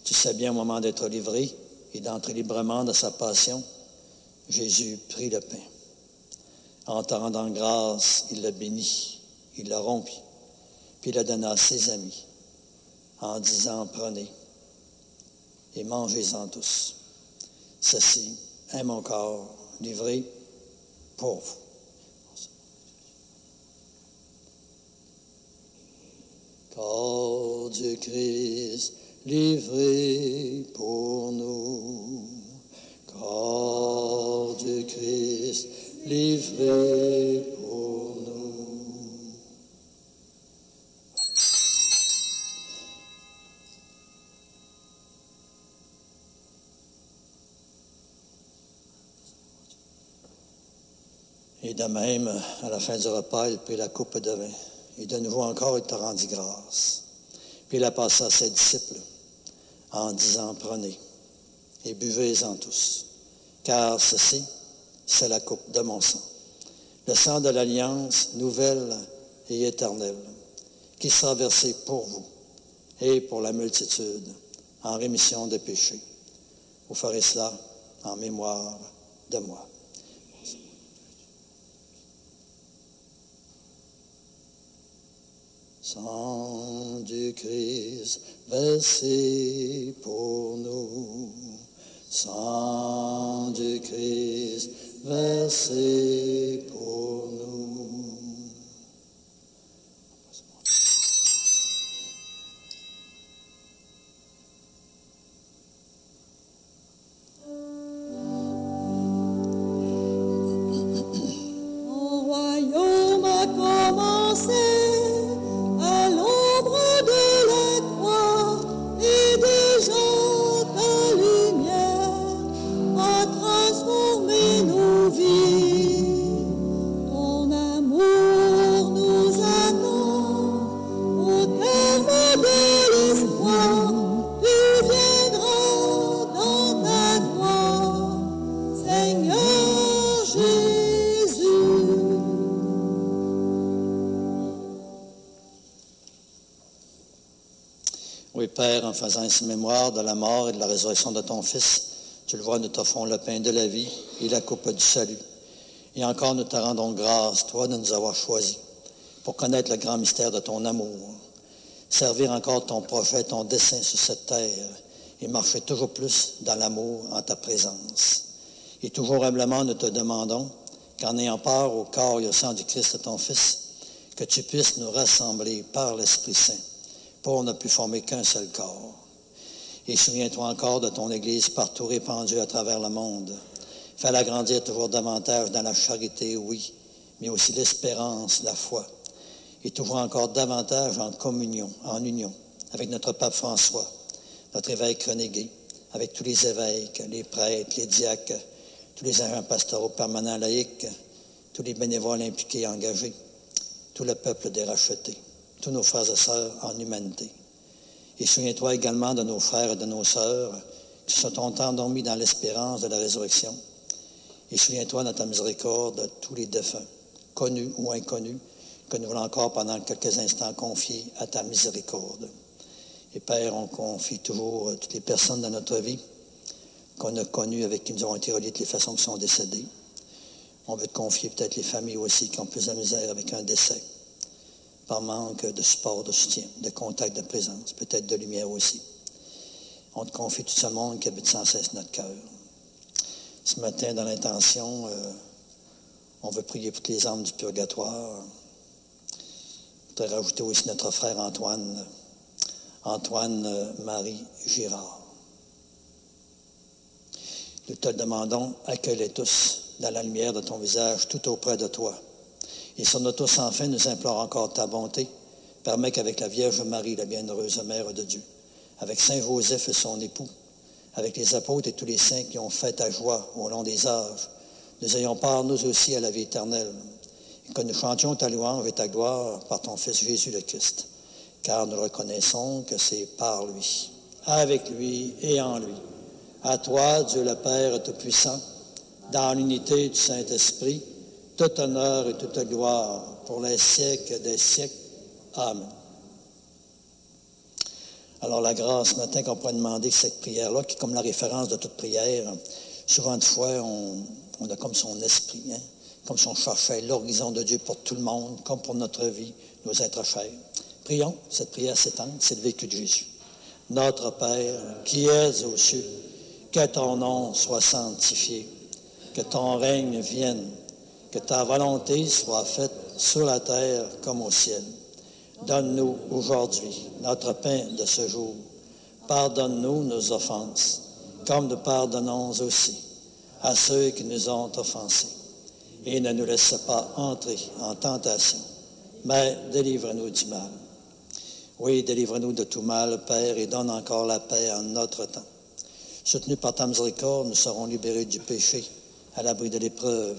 Tu sais bien, au moment d'être livré et d'entrer librement dans sa passion, Jésus prit le pain. En te rendant grâce, il le bénit, il le rompit, puis il le donna à ses amis, en disant, prenez et mangez-en tous. Ceci est mon corps livré pour vous. Corps du Christ livré pour nous. Corps du Christ livré pour nous. Et de même, à la fin du repas, il prit la coupe de vin. Et de nouveau encore, il te rendit grâce. Puis il a passé à ses disciples en disant, prenez et buvez-en tous, car ceci, c'est la coupe de mon sang, le sang de l'alliance nouvelle et éternelle, qui sera versé pour vous et pour la multitude en rémission des péchés. Vous ferez cela en mémoire de moi. Sang du Christ versé pour nous. Sang du Christ versé pour nous. Ton royaume a commencé à l'ombre de la croix, et déjà ta lumière a transformé nos vies. Ton amour nous attend au terme de l'histoire. Tu viendras dans ta gloire, Seigneur Jésus. Oui, Père, en faisant ainsi mémoire de la mort et de la résurrection de ton Fils, tu le vois, nous t'offrons le pain de la vie et la coupe du salut. Et encore, nous te rendons grâce, toi, de nous avoir choisis pour connaître le grand mystère de ton amour, servir encore ton projet, ton dessein sur cette terre et marcher toujours plus dans l'amour en ta présence. Et toujours humblement, nous te demandons qu'en ayant part au corps et au sang du Christ, ton Fils, que tu puisses nous rassembler par l'Esprit Saint pour ne plus former qu'un seul corps. Et souviens-toi encore de ton Église partout répandue à travers le monde. Fais-la grandir toujours davantage dans la charité, oui, mais aussi l'espérance, la foi. Et toujours encore davantage en communion, en union avec notre pape François, notre évêque René, avec tous les évêques, les prêtres, les diacres, tous les agents pastoraux permanents laïcs, tous les bénévoles impliqués et engagés, tout le peuple des rachetés, tous nos frères et sœurs en humanité. Et souviens-toi également de nos frères et de nos sœurs qui se sont endormis dans l'espérance de la résurrection. Et souviens-toi dans ta miséricorde de tous les défunts, connus ou inconnus, que nous voulons encore pendant quelques instants confier à ta miséricorde. Et Père, on confie toujours toutes les personnes dans notre vie qu'on a connues, avec qui nous avons été reliés de les façons qui sont décédées. On veut te confier peut-être les familles aussi qui ont plus de misère avec un décès, par manque de support, de soutien, de contact, de présence, peut-être de lumière aussi. On te confie tout ce monde qui habite sans cesse notre cœur. Ce matin, dans l'intention, on veut prier pour les âmes du purgatoire. On voudrait rajouter aussi notre frère Antoine-Marie Girard. Nous te demandons, accueille-les tous dans la lumière de ton visage, tout auprès de toi. Et sur notre tous enfin, nous implorons encore ta bonté. Permets qu'avec la Vierge Marie, la bienheureuse Mère de Dieu, avec Saint Joseph et son époux, avec les apôtres et tous les saints qui ont fait ta joie au long des âges, nous ayons part, nous aussi, à la vie éternelle, et que nous chantions ta louange et ta gloire par ton Fils Jésus le Christ, car nous reconnaissons que c'est par lui, avec lui et en lui. À toi, Dieu le Père Tout-Puissant, dans l'unité du Saint-Esprit, tout honneur et toute gloire pour les siècles des siècles. Amen. Alors, la grâce, ce matin, qu'on pourrait demander cette prière-là, qui est comme la référence de toute prière, souvent de fois, on a comme son esprit, comme si on cherchait l'horizon de Dieu pour tout le monde, comme pour notre vie, nos êtres chers. Prions, cette prière s'étend, c'est le vécu de Jésus. Notre Père, qui es aux cieux, que ton nom soit sanctifié, que ton règne vienne, que ta volonté soit faite sur la terre comme au ciel. Donne-nous aujourd'hui notre pain de ce jour. Pardonne-nous nos offenses, comme nous pardonnons aussi à ceux qui nous ont offensés. Et ne nous laisse pas entrer en tentation, mais délivre-nous du mal. Oui, délivre-nous de tout mal, Père, et donne encore la paix en notre temps. Soutenus par ta miséricorde, nous serons libérés du péché, à l'abri de l'épreuve.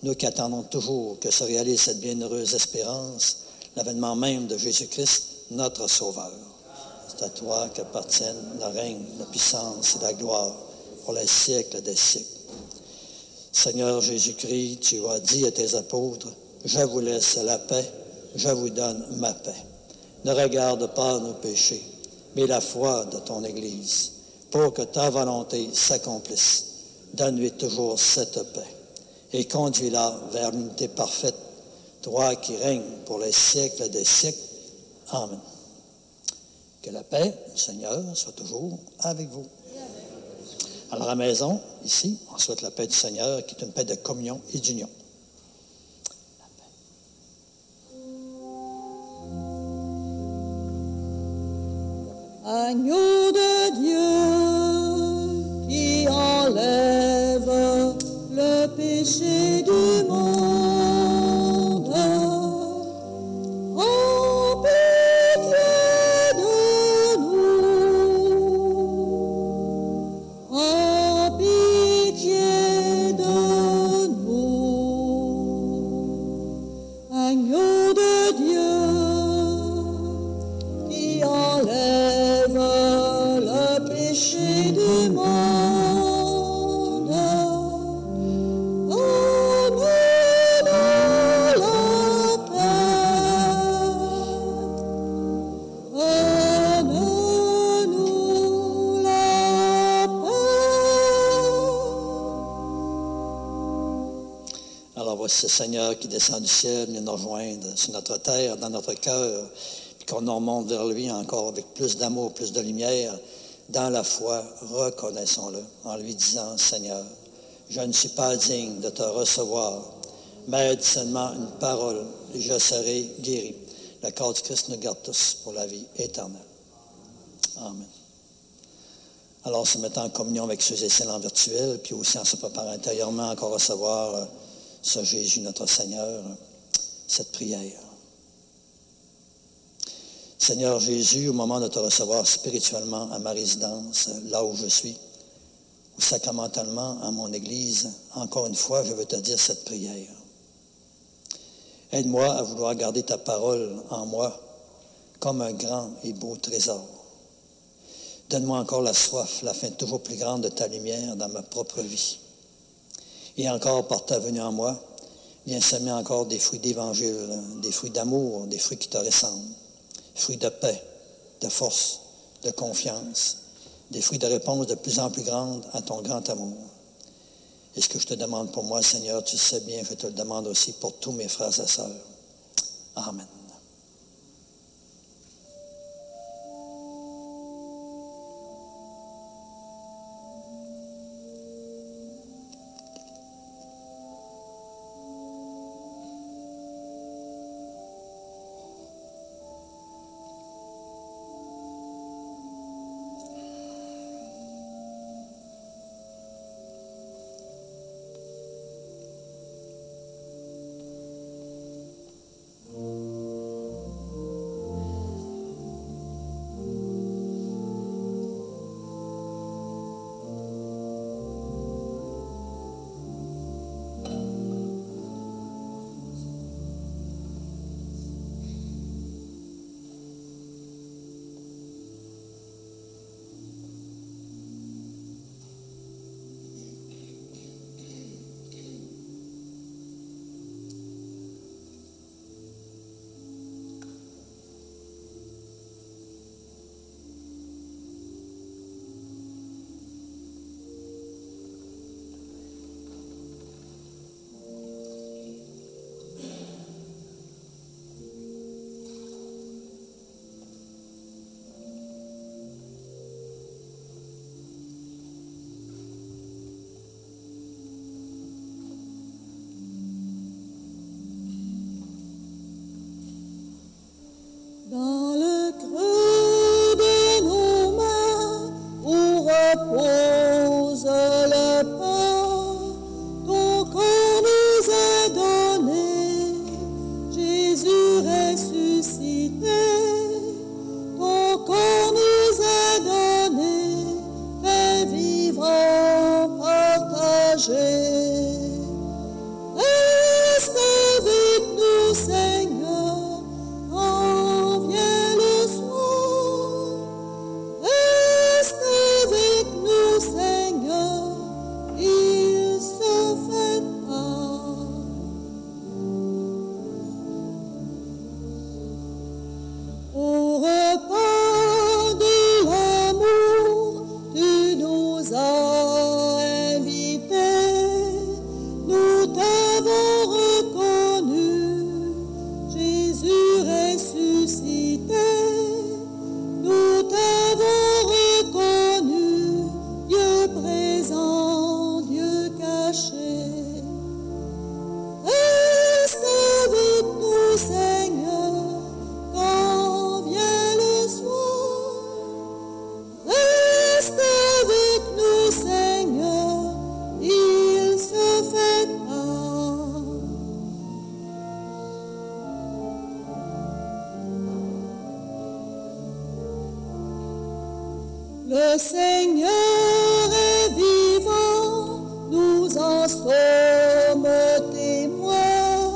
Nous qui attendons toujours que se réalise cette bienheureuse espérance, l'avènement même de Jésus-Christ, notre Sauveur. C'est à toi qu'appartiennent le règne, la puissance et la gloire pour les siècles des siècles. Seigneur Jésus-Christ, tu as dit à tes apôtres, « Je vous laisse la paix, je vous donne ma paix. Ne regarde pas nos péchés, mais la foi de ton Église, pour que ta volonté s'accomplisse. Donne-lui toujours cette paix et conduis-la vers l'unité parfaite, toi qui règnes pour les siècles des siècles. Amen. Que la paix du Seigneur soit toujours avec vous. Alors à la maison, ici, on souhaite la paix du Seigneur, qui est une paix de communion et d'union. Agneau de Dieu qui enlève le péché du monde, en pitié de nous, en pitié de nous. Agneau de Dieu qui enlève le péché du monde, donne-nous la paix, donne-nous la paix. Alors voici ce Seigneur qui descend du ciel, vient nous rejoindre sur notre terre, dans notre cœur, puis qu'on nous remonte vers lui encore avec plus d'amour, plus de lumière. Dans la foi, reconnaissons-le en lui disant, Seigneur, je ne suis pas digne de te recevoir, mais aide seulement une parole et je serai guéri. Le corps du Christ nous garde tous pour la vie éternelle. Amen. Alors, se mettant en communion avec ceux et celles en virtuel, puis aussi en se préparant intérieurement encore à recevoir ce Jésus, notre Seigneur, cette prière. Seigneur Jésus, au moment de te recevoir spirituellement à ma résidence, là où je suis, ou sacramentellement à mon Église, encore une fois, je veux te dire cette prière. Aide-moi à vouloir garder ta parole en moi comme un grand et beau trésor. Donne-moi encore la soif, la faim toujours plus grande de ta lumière dans ma propre vie. Et encore, par ta venue en moi, viens semer encore des fruits d'évangile, des fruits d'amour, des fruits qui te ressemblent. Fruits de paix, de force, de confiance, des fruits de réponse de plus en plus grandes à ton grand amour. Et ce que je te demande pour moi, Seigneur, tu sais bien, je te le demande aussi pour tous mes frères et sœurs. Amen. Dans le creux de nos mains, où repose le pain, ton corps nous est donné, Jésus ressuscité. Ton corps nous est donné, fait vivant, partagé. Reste avec nous, Seigneur, quand vient le soir. Reste avec nous, Seigneur, il se fait tard. Au repas de l'amour, tu nous as invités. Le Seigneur est vivant, nous en sommes témoins.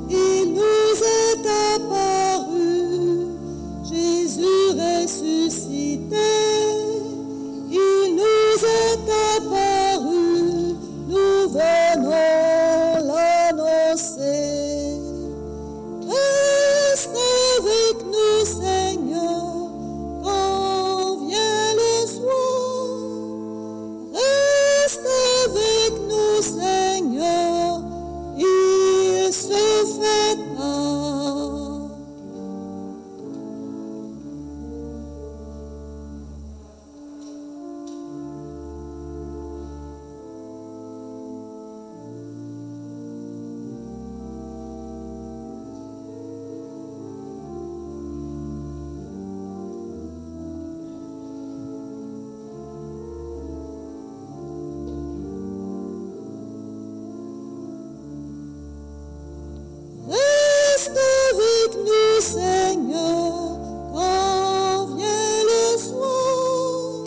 Il nous est apparu, Jésus ressuscité. Il nous est apparu, nous venons l'annoncer. Reste avec nous, Seigneur, quand vient le soir. Reste avec nous, Seigneur, il se fait tard. Reste avec nous, Seigneur, quand vient le soir.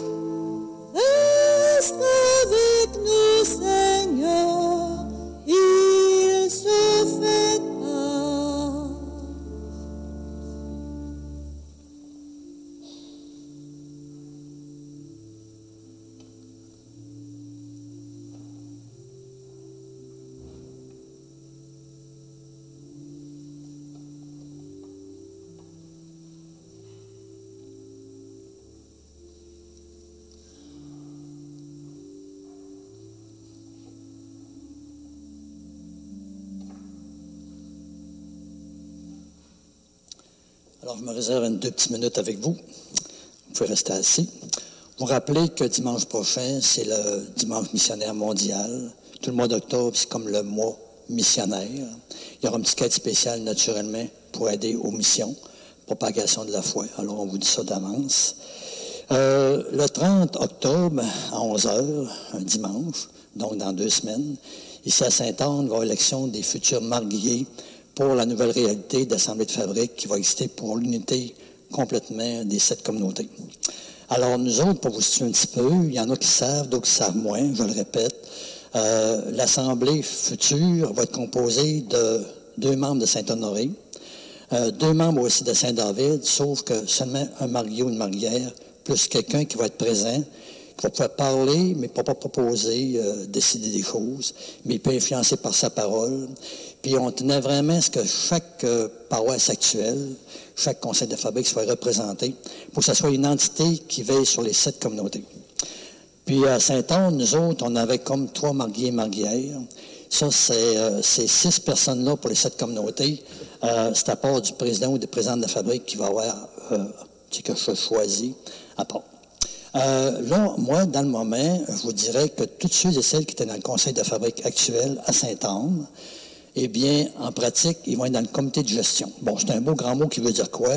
Reste avec nous, Seigneur, il se fait tard. Alors, je me réserve 2 petites minutes avec vous. Vous pouvez rester assis. Vous rappelez que dimanche prochain, c'est le dimanche missionnaire mondial. Tout le mois d'octobre, c'est comme le mois missionnaire. Il y aura une petite quête spéciale, naturellement, pour aider aux missions, propagation de la foi. Alors, on vous dit ça d'avance. Le 30 octobre, à 11h, un dimanche, donc dans 2 semaines, ici à Sainte-Anne, il va y avoir l'élection des futurs marguilliers pour la nouvelle réalité d'Assemblée de fabrique qui va exister pour l'unité complètement des 7 communautés. Alors, nous autres, pour vous situer un petit peu, il y en a qui savent, d'autres qui savent moins, je le répète. L'Assemblée future va être composée de 2 membres de Saint-Honoré, 2 membres aussi de Saint-David, sauf que seulement un marguillier ou une marguillière, plus quelqu'un qui va être présent, qui va pouvoir parler, mais pas proposer, décider des choses, mais il peut influencer par sa parole. Puis on tenait vraiment à ce que chaque paroisse actuelle, chaque conseil de fabrique soit représenté pour que ce soit une entité qui veille sur les 7 communautés. Puis à Sainte-Anne, nous autres, on avait comme 3 marguilliers et marguillières. Ça, c'est ces 6 personnes-là pour les 7 communautés. C'est à part du président ou des présidents de la fabrique qui va avoir, que je choisis à part. Là, moi, dans le moment, je vous dirais que toutes ceux et celles qui étaient dans le conseil de fabrique actuel à Sainte-Anne, eh bien, en pratique, ils vont être dans le comité de gestion. Bon, c'est un beau grand mot qui veut dire quoi?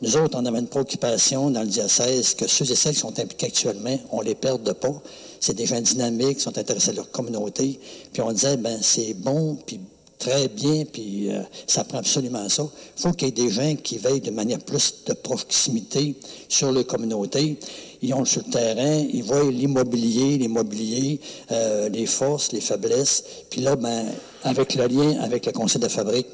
Nous autres, on avait une préoccupation dans le diocèse que ceux et celles qui sont impliqués actuellement, on les perde pas. C'est des gens dynamiques, qui sont intéressés à leur communauté. Puis on disait, ben c'est bon, puis très bien, puis ça prend absolument ça. Il faut qu'il y ait des gens qui veillent de manière plus de proximité sur les communautés. Ils ont sur le terrain, ils voient l'immobilier, les forces, les faiblesses. Puis là, ben, avec le lien avec le conseil de fabrique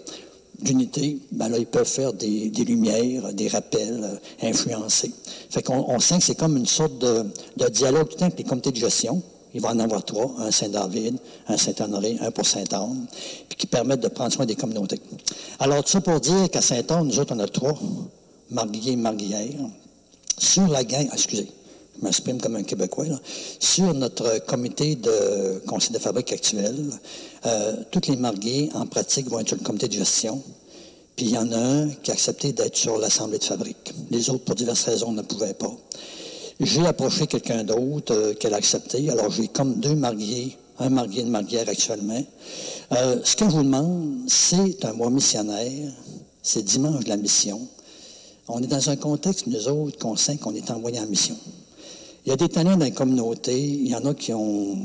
d'unité, ben là, ils peuvent faire des lumières, des rappels, influencer. Fait qu'on sent que c'est comme une sorte de dialogue tout le temps avec les comités de gestion. Il va en avoir 3, un Saint-David, un Saint-Honoré, un pour Sainte-Anne, puis qui permettent de prendre soin des communautés. Alors, tout ça pour dire qu'à Sainte-Anne, nous autres, on a 3 marguilliers et marguillières. Sur la gang, excusez, je m'exprime comme un Québécois, là. Sur notre comité de conseil de fabrique actuel, tous les marguilliers, en pratique, vont être sur le comité de gestion. Puis il y en a un qui a accepté d'être sur l'assemblée de fabrique. Les autres, pour diverses raisons, ne pouvaient pas. J'ai approché quelqu'un d'autre qui a accepté. Alors, j'ai comme 2 marguilliers, un marguillier et une marguillière actuellement. Ce que je vous demande, c'est un mois missionnaire. C'est dimanche de la mission. On est dans un contexte, nous autres, qu'on sait qu'on est envoyés en mission. Il y a des talents dans la communauté. Il y en a qui ont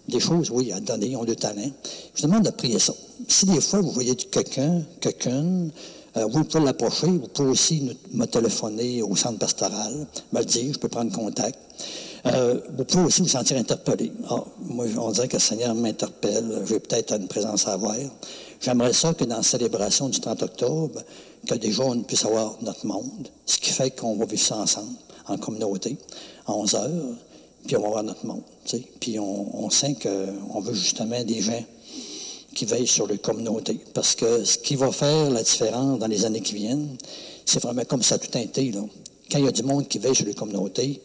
des choses, oui, à donner, ils ont des talents. Je vous demande de prier ça. Si des fois, vous voyez quelqu'une, Vous pouvez l'approcher, vous pouvez aussi me téléphoner au centre pastoral, me le dire, je peux prendre contact. Vous pouvez aussi vous sentir interpellé. Moi, on dirait que le Seigneur m'interpelle, j'ai peut-être une présence à avoir. J'aimerais ça que dans la célébration du 30 octobre, que déjà on puisse avoir notre monde, ce qui fait qu'on va vivre ça ensemble, en communauté, à 11 heures, puis on va avoir notre monde. T'sais. Puis on sent qu'on veut justement des gens qui veillent sur les communautés. Parce que ce qui va faire la différence dans les années qui viennent, c'est vraiment comme ça tout un été. Là. Quand il y a du monde qui veille sur les communautés,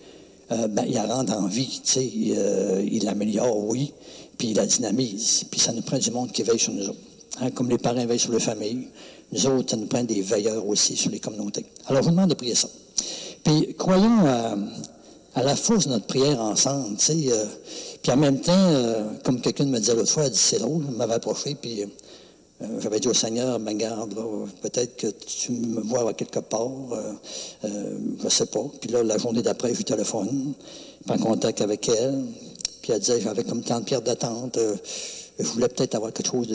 il la rend en vie, il l'améliore, oui, puis il la dynamise. Puis ça nous prend du monde qui veille sur nous autres. Hein, comme les parents veillent sur les familles, nous autres, ça nous prend des veilleurs aussi sur les communautés. Alors, je vous demande de prier ça. Puis, croyons à la force de notre prière ensemble, puis en même temps, comme quelqu'un me disait l'autre fois, elle dit, c'est drôle, elle m'avait approché, puis j'avais dit au Seigneur, ben garde, là, peut-être que tu me vois à quelque part, je sais pas. Puis là, la journée d'après, je lui téléphone, je prends contact avec elle, puis elle disait, j'avais comme tant de pierres d'attente, je voulais peut-être avoir quelque chose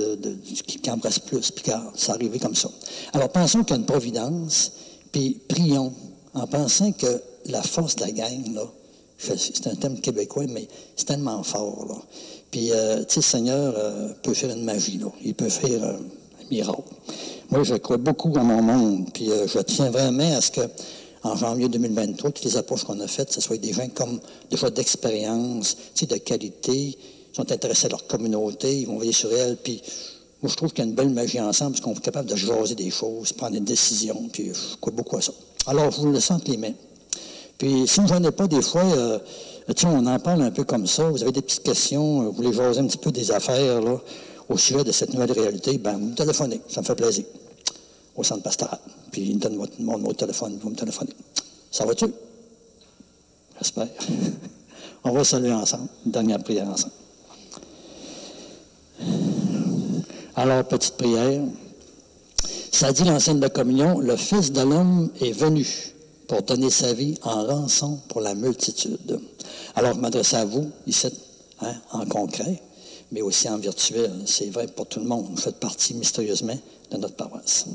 qui embrasse plus, puis ça arrivait comme ça. Alors, pensons qu'il y a une providence, puis prions, en pensant que la force de la gang, là, c'est un thème québécois, mais c'est tellement fort, là. Puis, tu sais, le Seigneur peut faire une magie, là. Il peut faire un miracle. Moi, je crois beaucoup à mon monde, puis je tiens vraiment à ce que, en janvier 2023, toutes les approches qu'on a faites, ce soit des gens comme, des fois d'expérience, tu sais, de qualité, ils sont intéressés à leur communauté, ils vont veiller sur elle, puis moi, je trouve qu'il y a une belle magie ensemble, parce qu'on est capable de jaser des choses, prendre des décisions, puis je crois beaucoup à ça. Alors, je vous le sens entre les mains. Puis, si vous n'en avez pas, des fois, on en parle un peu comme ça, vous avez des petites questions, vous voulez jaser un petit peu des affaires, là, au sujet de cette nouvelle réalité, ben vous me téléphonez, ça me fait plaisir, au centre pastoral. Puis, il me donne mon numéro de téléphone, vous me téléphonez. Ça va-tu? J'espère. On va saluer ensemble, une dernière prière ensemble. Alors, petite prière. Ça dit l'enseigne de la communion, le Fils de l'homme est venu pour donner sa vie en rançon pour la multitude. Alors, je m'adresse à vous, ici, en concret, mais aussi en virtuel. C'est vrai pour tout le monde. Vous faites partie mystérieusement de notre paroisse.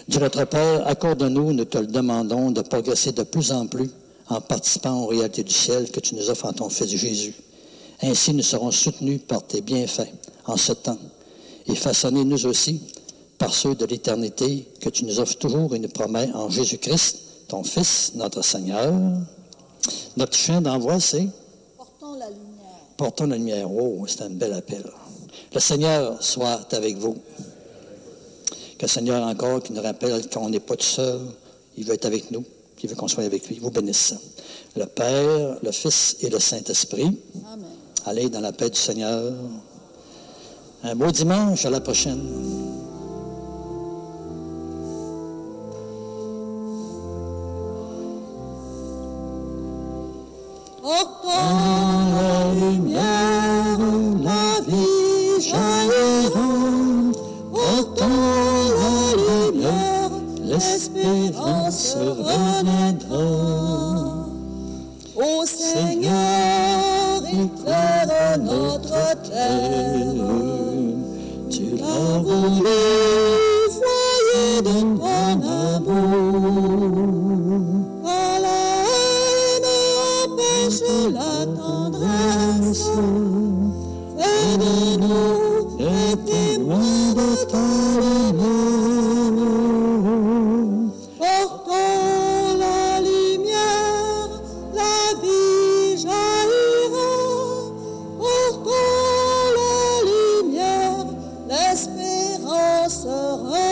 Dieu notre Père, accorde-nous, nous te le demandons, de progresser de plus en plus en participant aux réalités du ciel que tu nous offres en ton Fils Jésus. Ainsi, nous serons soutenus par tes bienfaits en ce temps et façonnés nous aussi par ceux de l'éternité que tu nous offres toujours et nous promets en Jésus-Christ, ton Fils, notre Seigneur. Notre chien d'envoi, c'est? Portons la lumière. Portons la lumière. Oh, c'est un bel appel. Le Seigneur soit avec vous. Que le Seigneur encore qui nous rappelle qu'on n'est pas tout seul, il veut être avec nous, il veut qu'on soit avec lui. Il vous bénisse. Le Père, le Fils et le Saint-Esprit. Amen. Allez dans la paix du Seigneur. Un beau dimanche, à la prochaine. Portons la lumière, la vie jaillira. Portons la lumière, l'espérance renaîtra. Ô Seigneur, éclaire notre terre. Tu l'as voulu, foyer de ton amour. Par la haine empêche la tendresse. Fais de nous les témoins de ta lumière. Portons la lumière, la vie jaillira. Portons la lumière, l'espérance renaîtra.